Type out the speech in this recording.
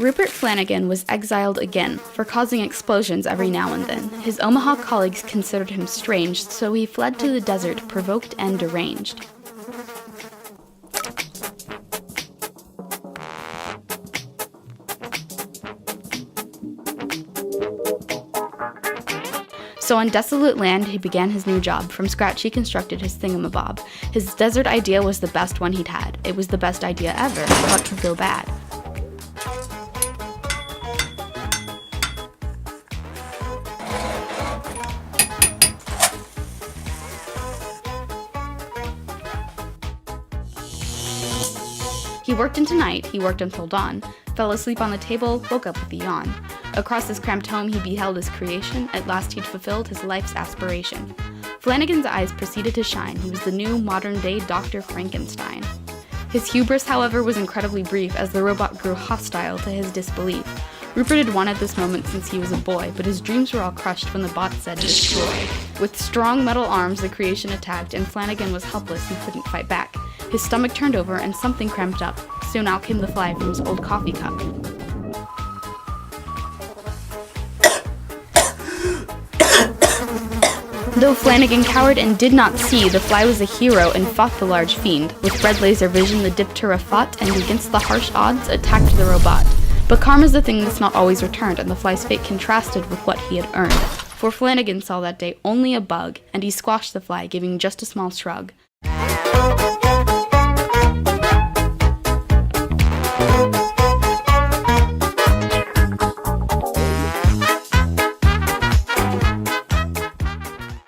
Rupert Flanagan was exiled again for causing explosions every now and then. His Omaha colleagues considered him strange, so he fled to the desert, provoked and deranged. So on desolate land, he began his new job. From scratch, he constructed his thingamabob. His desert idea was the best one he'd had. It was the best idea ever. What could go bad? He worked into night, he worked until dawn, fell asleep on the table, woke up with a yawn. Across his cramped home he beheld his creation, at last he'd fulfilled his life's aspiration. Flanagan's eyes proceeded to shine, he was the new, modern-day Dr. Frankenstein. His hubris, however, was incredibly brief as the robot grew hostile to his disbelief. Rupert had wanted this moment since he was a boy, but his dreams were all crushed when the bot said destroy. With strong metal arms, the creation attacked, and Flanagan was helpless, he couldn't fight back. His stomach turned over and something cramped up. Soon out came the fly from his old coffee cup. Though Flanagan cowered and did not see, the fly was a hero and fought the large fiend. With red laser vision, the Diptera fought, and against the harsh odds, attacked the robot. But karma's the thing that's not always returned, and the fly's fate contrasted with what he had earned. For Flanagan saw that day only a bug, and he squashed the fly, giving just a small shrug.